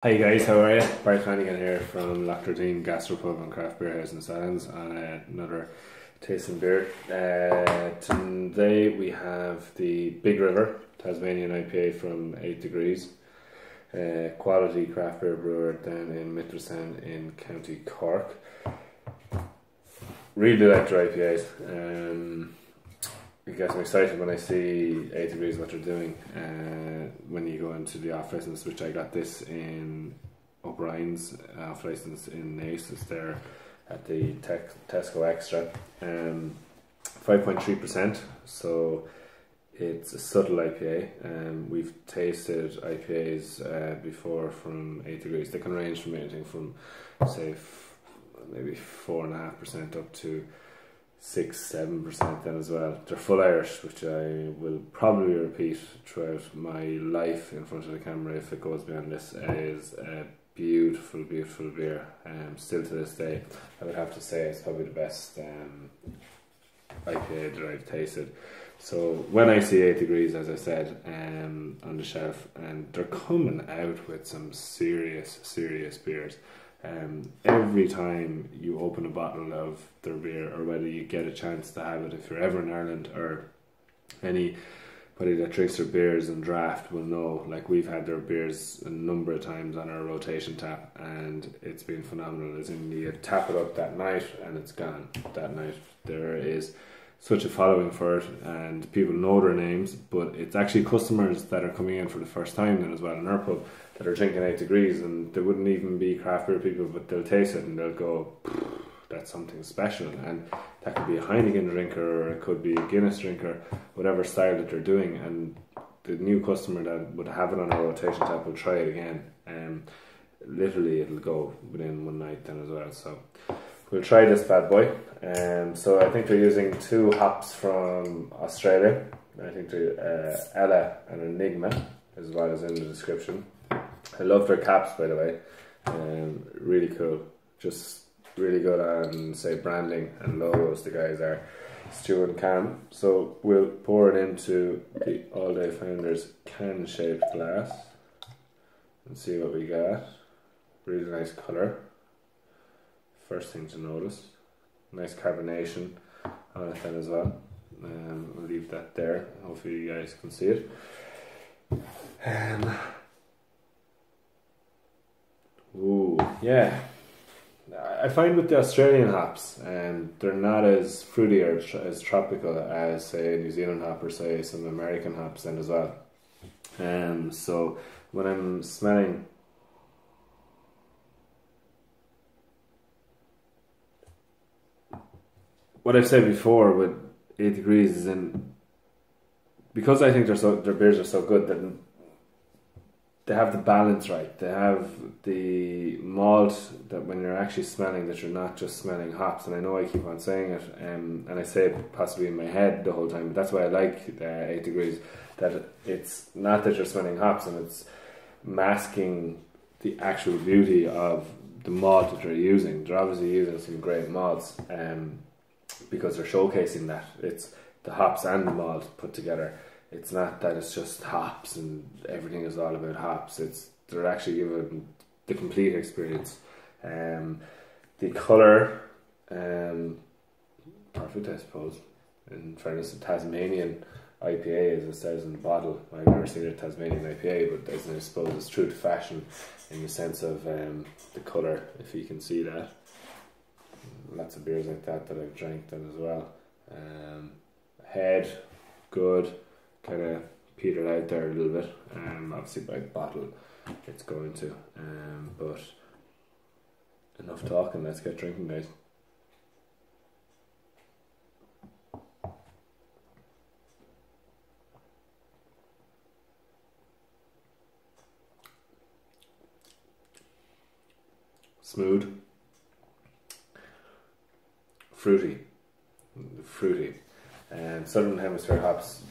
Hi guys, how are you? Barry Flanagan here from Gastropub and Craft Beer House in Sallins on another tasting beer. Today we have the Big River Tasmanian IPA from 8 Degrees. Quality craft beer brewer down in Mitherstown in County Cork. Really like their IPAs. It gets me excited when I see 8 Degrees what they're doing when you go into the off license, which I got this in O'Brien's off license in Naas. It's there at the Tesco Extra. 5.3%, so it's a subtle IPA. We've tasted IPAs before from 8 Degrees. They can range from anything from say maybe 4.5% up to 6-7% then as well. They're full Irish, which I will probably repeat throughout my life in front of the camera if it goes beyond this. It is a beautiful, beautiful beer. Still to this day, I would have to say it's probably the best IPA that I've tasted. So when I see 8 Degrees, as I said, on the shelf, and they're coming out with some serious beers. Every time you open a bottle of their beer, or whether you get a chance to have it, if you're ever in Ireland, or anybody that drinks their beers and draft will know, like we've had their beers a number of times on our rotation tap and it's been phenomenal. As in, you tap it up that night and it's gone that night. There is such a following for it and people know their names, but it's actually customers that are coming in for the first time then as well in our pub that are drinking 8 Degrees, and they wouldn't even be craft beer people, but they'll taste it and they'll go, that's something special. And that could be a Heineken drinker, or it could be a Guinness drinker, whatever style that they're doing, and the new customer that would have it on a rotation tap will try it again. Literally it'll go within one night then as well. So we'll try this bad boy. So I think they're using 2 hops from Australia. I think they're Ella and Enigma, as well as in the description. I love their caps, by the way. Really cool. Just really good on, say, branding and logos. The guys are Stu and Cam. So we'll pour it into the All Day Founders can-shaped glass and see what we got. Really nice colour. First thing to notice. Nice carbonation on it then as well. We'll leave that there. Hopefully you guys can see it. Ooh, yeah. I find with the Australian hops, they're not as fruity or as tropical as, say, a New Zealand hop or, say, some American hops then as well. So when I'm smelling, what I've said before with 8 Degrees is because I think their beers are so good that they have the balance right. They have the malt that when you're actually smelling, that you're not just smelling hops. And I know I keep on saying it, and I say it possibly in my head the whole time, but that's why I like 8 Degrees, that it's not that you're smelling hops and it's masking the actual beauty of the malt that they're using. They're obviously using some great malts, because they're showcasing that. It's the hops and the malt put together. It's not that it's just hops and everything is all about hops. They're actually giving the complete experience. The colour, perfect, I suppose. In fairness, a Tasmanian IPA, as it says in the bottle. I've never seen a Tasmanian IPA, but I suppose it's true to fashion in the sense of the colour, if you can see that. Lots of beers like that I've drank then as well. Head, good. Kind of petered out there a little bit. Obviously by bottle it's going to. But enough talking, let's get drinking, guys. Smooth. Fruity. Southern Hemisphere hops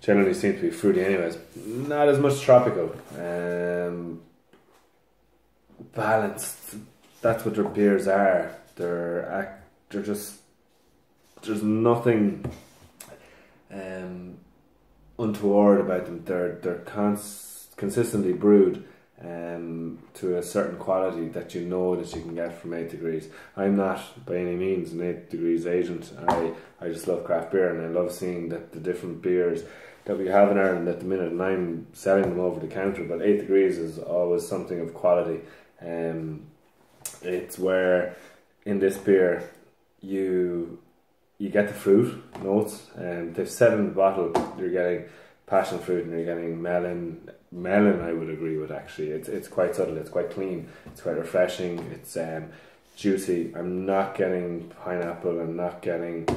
generally seem to be fruity anyways. Not as much tropical. Balanced. That's what their beers are. They're just, there's nothing untoward about them. They're consistently brewed to a certain quality that you know that you can get from 8 Degrees. I'm not by any means an 8 Degrees agent. I just love craft beer, and I love seeing that the different beers that we have in Ireland at the minute, and I'm selling them over the counter, but 8 Degrees is always something of quality. It's where in this beer you get the fruit notes, and they've said in the bottle you're getting passion fruit and you're getting melon. I would agree with, actually. It's quite subtle, it's quite clean, it's quite refreshing, it's juicy. I'm not getting pineapple, I'm not getting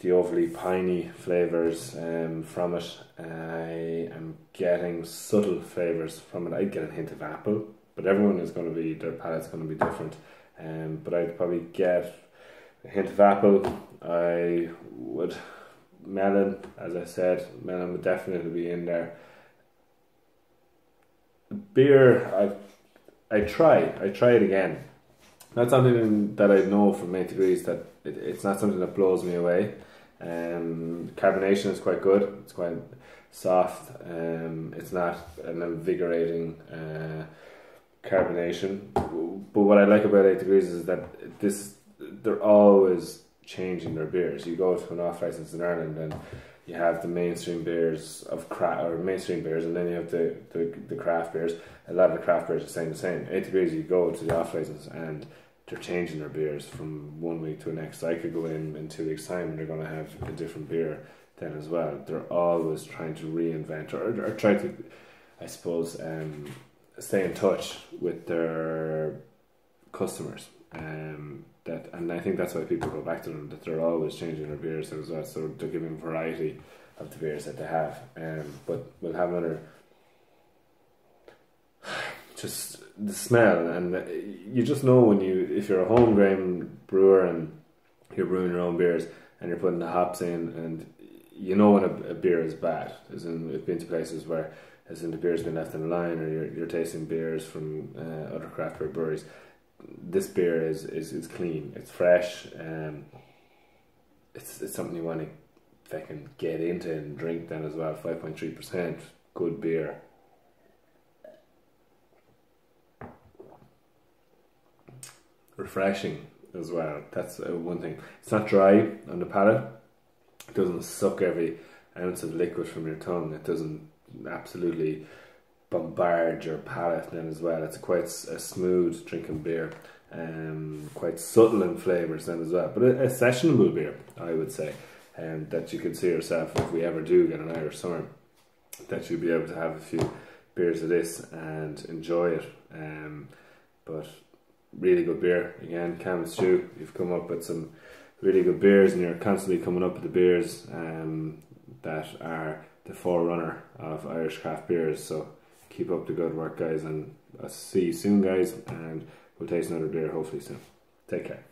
the overly piney flavours from it. I am getting subtle flavours from it. I'd get a hint of apple, but everyone is going to be, their palate's going to be different. But I'd probably get a hint of apple. I would melon, as I said, melon would definitely be in there. Beer, I try it again. Not something that I know from 8 Degrees that it's not something that blows me away. Carbonation is quite good. It's quite soft. It's not an invigorating carbonation. But what I like about 8 Degrees is that they're always changing their beers. You go to an off license in Ireland and you have the mainstream beers of mainstream beers, and then you have the craft beers. A lot of the craft beers are staying the same. 8 Degrees, you go to the off license and they're changing their beers from one week to the next. I could go in 2 weeks' time and they're going to have a different beer then as well. They're always trying to reinvent or try to, I suppose, stay in touch with their customers. And I think that's why people go back to them, that they're always changing their beers as well, so they're giving variety of the beers that they have. But we'll have another, just the smell, and you just know if you're a home grain brewer and you're brewing your own beers and you're putting the hops in, and you know when a beer is bad. As in, we've been to places where, as in, the beer's been left in the line, or you're tasting beers from other craft beer breweries. This beer is clean, it's fresh, it's something you want to fucking get into and drink then as well. 5.3%, good beer. Refreshing as well, that's one thing. It's not dry on the palate, it doesn't suck every ounce of liquid from your tongue, it doesn't absolutely bombard your palate then as well. It's quite a smooth drinking beer, quite subtle in flavours then as well, but a sessionable beer, I would say, that you can see yourself, if we ever do get an Irish summer, that you'll be able to have a few beers of this and enjoy it. But really good beer. Again, Cam and Stu, you've come up with some really good beers, and you're constantly coming up with the beers that are the forerunner of Irish craft beers. So keep up the good work, guys, and I'll see you soon, guys, and we'll taste another beer hopefully soon. Take care.